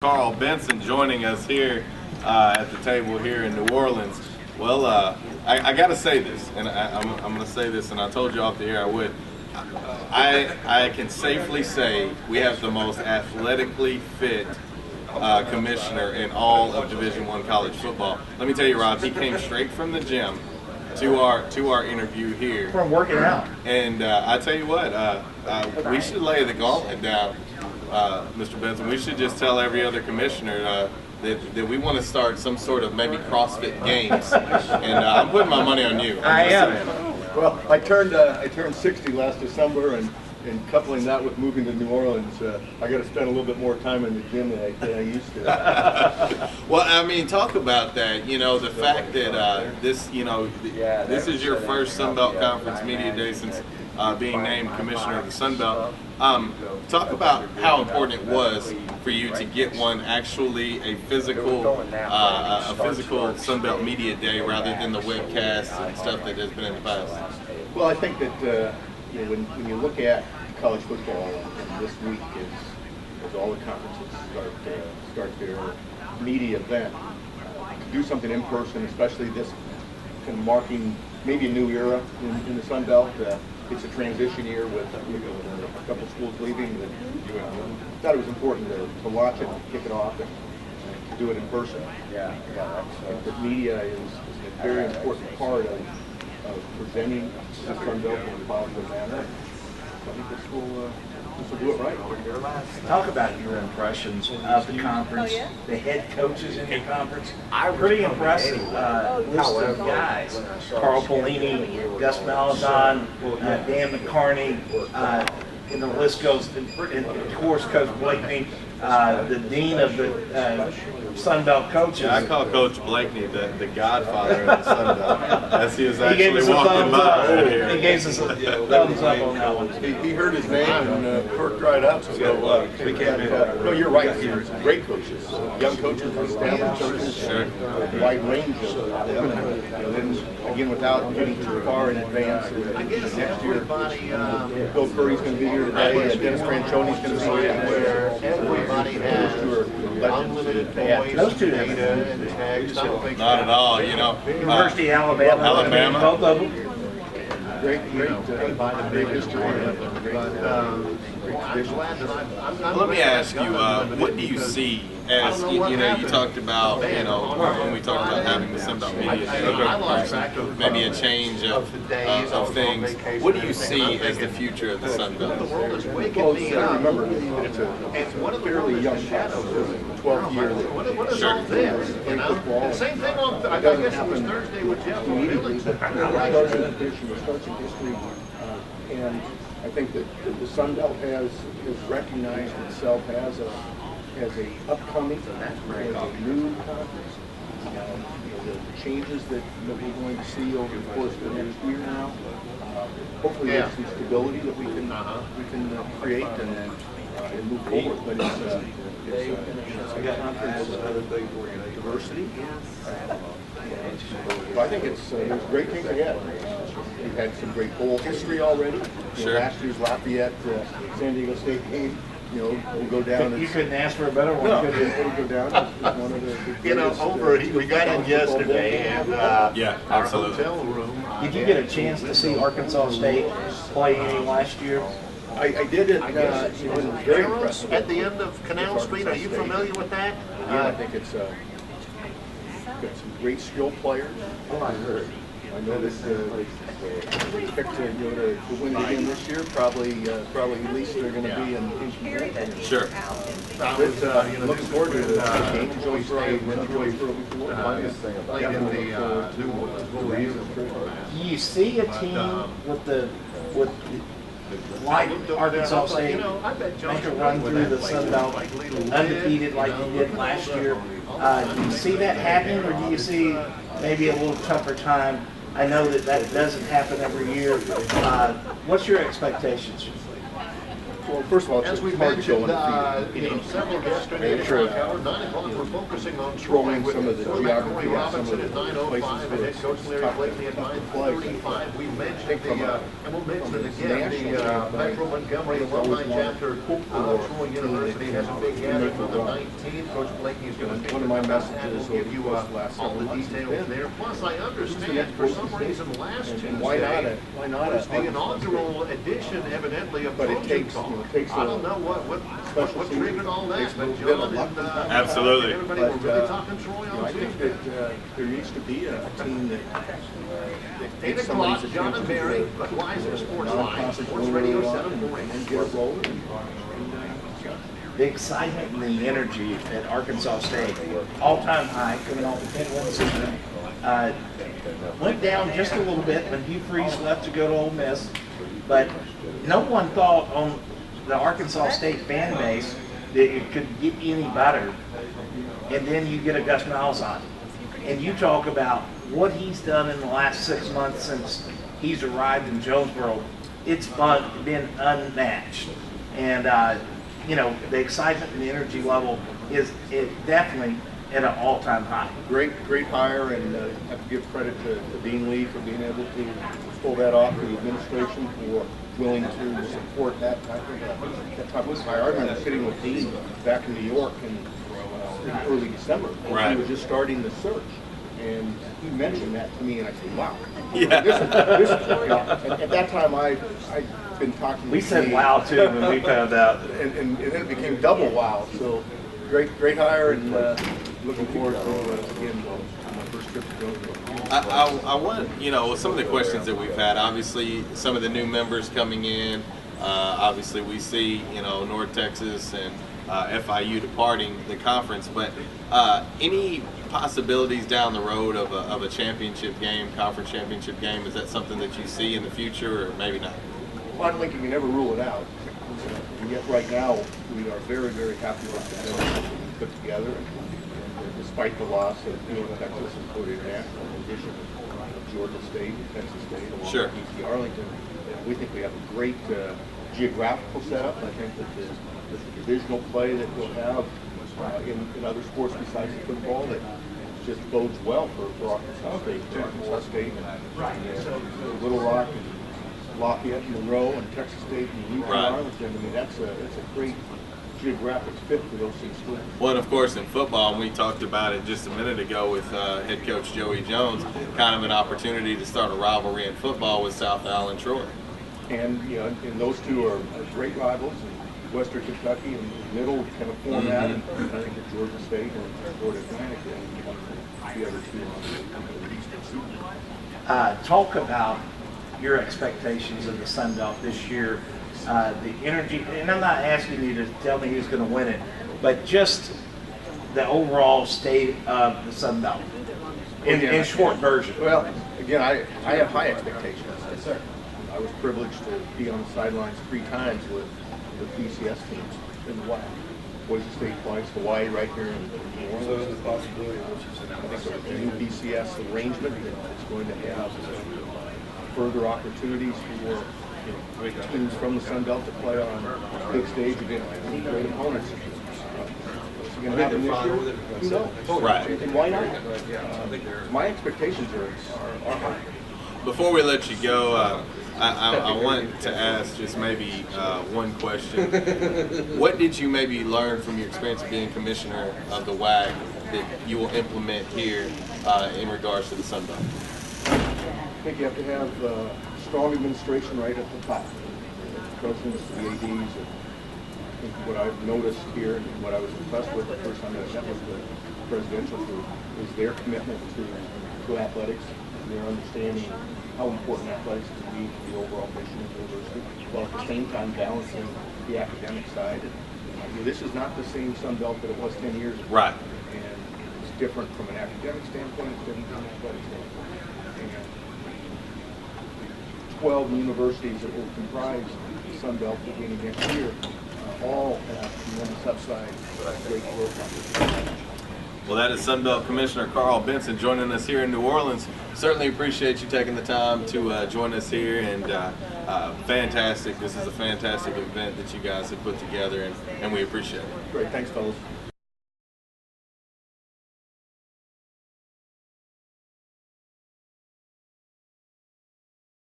Benson joining us here at the table here in New Orleans. Well, I got to say this, and I'm going to say this, and I told you off the air I would. I can safely say we have the most athletically fit commissioner in all of Division I college football. Let me tell you, Rob, he came straight from the gym to our interview here. From working out. And I tell you what, we should lay the gauntlet down. Mr. Benson, we should just tell every other commissioner that we want to start some sort of maybe CrossFit games, and I'm putting my money on you. I am. Well, I turned 60 last December, and coupling that with moving to New Orleans, I got to spend a little bit more time in the gym than I used to. Well, I mean, talk about that. You know, the fact that this is your first Sun Belt Conference Media Day since being named Commissioner of the Sun Belt. Talk about how important it was for you to get one actually a physical Sun Belt Media Day rather than the webcasts and stuff that has been in the past. Well, I think that when you look at college football, and this week as all the conferences start their media event, to do something in person, especially this kind of marking maybe a new era in the Sun Belt. It's a transition year with a couple schools leaving. I thought it was important to launch it, kick it off, and to do it in person. I think that media is a very important part of presenting the Sun Belt in a positive manner. So I think this will do it right. Talk about your impressions of the conference, the head coaches in the conference. Pretty impressive list of guys. Carl Pelini, Gus Maladon, Dan McCarney, and the list goes, and of course Coach Blakeney, the dean of the Sun Belt coaches. Yeah, I call Coach Blakeney the godfather of the Sun Belt, as he was actually walking by right here. He gave us a thumbs up on that one. He heard his name and perked right up. So we can't do that. No, you're right. There's great coaches, young coaches, established coaches, sure. A wide range of them. And then again, without getting too far in advance, next year, Bill Curry's going to be here today. Dennis Franchioni's going to be here. Where everybody has unlimited voice, Those two data, and tags. Not at all, you know. University of Alabama. Both of them. Great history. Let me ask you, what do you see as, you talked about, when we talked about having the Sun Belt Media Day, maybe a change of things. What do you see as the future of the Sun Belt? Well, remember, it's a fairly young shadow, 12th year. Sure. The same thing on, I guess it was Thursday with Jeff. Immediately, but it starts in history, and I think that the Sun Belt has recognized itself as a upcoming, as a new conference. The changes that we're going to see over the course of the next year now. Hopefully, there's some stability that we can create and move forward. But it's a conference of diversity. So I think there's great things ahead. We've had some great bowl history already. Sure. Last year's Lafayette San Diego State game, will go down. You couldn't ask for a better one. No, it'll go down as one of the we got in yesterday, and Yeah, our absolutely. hotel room. Did you get a chance to see Arkansas State play any last year? I did it. It was very impressive. At the end of Canal Street, are you familiar with that? Yeah, I think it's got some great skilled players. Oh, I heard. I know that they expect to win it again this year. Probably at least they're going to be in. Sure. Looking forward to the game. Enjoy Do you see a team with like Arkansas State make a run through the Sun Belt undefeated like they did last year? Do you see that happening, or do you see maybe a little tougher time? I know that doesn't happen every year. What's your expectations? Well, first of all, As we it's hard to go mentioned, undefeated. several yesterday, True. 9 o'clock, we're focusing on Throwing Troy some of the with geography Corey out, some Robinson of at the places 9:05 and where head it's coach Larry tough Blakely at to play. 9:35. We mentioned from and we'll mention it again, the Metro Montgomery alumni chapter Troy University has a big gathering on the 19th. Coach Blakey is going to take one of my the messages we'll give you over the last all several the months details has been, there. Plus, I understand for some reason last Tuesday and why not was the a inaugural edition, evidently, of But it Trojan takes, Talk. you know, it takes I don't know what triggered all that, takes a but little bit John of luck and from time to time. Absolutely. everybody were But, really talking Troy you know, on I think Tuesday. that there needs to be a team that 8 takes some o'clock, of these John and Mary, Budweiser Sports Line, Sports Radio 740. and get it rolling. The excitement and the energy at Arkansas State, all-time high, coming off the 10-win season. Went down just a little bit when Hugh Freeze left to go to Ole Miss, but no one thought on the Arkansas State fan base that it could get any better. And then you get a Gus Malzahn, and you talk about what he's done in the last 6 months since he's arrived in Jonesboro. It's been unmatched, and you know, the excitement and the energy level is definitely at an all-time high. Great hire, and I have to give credit to Dean Lee for being able to pull that off, the administration for willing to support that type of hire. I remember sitting with Dean back in New York in early December, and Right. he was just starting the search. And he mentioned that to me, and I said, "Wow." Yeah. This you know, at that time, I'd been talking. We to said Dean, wow too when we found out. and then it became double wow. So great hire, and looking forward to again my first trip to Jonesboro. I want, you know, some of the questions that we've had, obviously some of the new members coming in, obviously we see, you know, North Texas and FIU departing the conference, but any possibilities down the road of a championship game, conference championship game? Is that something that you see in the future, or maybe not? Well, I don't think you can never rule it out. And yet right now, we are very happy with the team we put together. And despite the loss of North Texas and Florida International, in addition of Georgia State and Texas State, along Sure. with UC Arlington, we think we have a great geographical setup. I think that the divisional play that we'll have in other sports besides football, that just bodes well for Arkansas State. Arkansas State and Little Rock and Lafayette and Monroe and Texas State and UC Right. Arlington. I mean, that's a great geographic fit for those two schools. Well, and of course, in football, and we talked about it just a minute ago with head coach Joey Jones, kind of an opportunity to start a rivalry in football with South Al and Troy. And you know, and those two are great rivals. Western Kentucky and Middle kind of format, and I think that Georgia State and Florida Atlantic and the other two on the Eastern Seaboard. Talk about your expectations of the Sun Belt this year, the energy, and I'm not asking you to tell me who's going to win it, but just the overall state of the Sun Belt in short version. Well, again, I have high expectations. Yes, sir. I was privileged to be on the sidelines 3 times with BCS teams in the WAC. Boise State twice, Hawaii right here in New Orleans. So the possibility I think the new BCS arrangement is going to have further opportunities for teams from the Sun Belt to play on big stage against great opponents. What's going to happen this year? Who knows? Right. And why not? My expectations are high. Before we let you go, I want to ask just maybe one question. What did you maybe learn from your experience of being commissioner of the WAC that you will implement here in regards to the Sun Belt? I think you have to have strong administration right at the top. The presidents, the ADs, and I think what I've noticed here and what I was impressed with the first time I met with the presidential group is their commitment to athletics, and their understanding how important athletics can be to the overall mission of the university, while at the same time balancing the academic side. And this is not the same Sun Belt that it was 10 years ago. Right. And it's different from an academic standpoint, it's different from an athletic standpoint. And 12 universities that will comprise the Sun Belt beginning next year all have tremendous upside, great growth opportunities. Well, that is Sunbelt Commissioner Carl Benson joining us here in New Orleans. Certainly appreciate you taking the time to join us here, and fantastic. This is a fantastic event that you guys have put together, and we appreciate it. Great, thanks, fellas.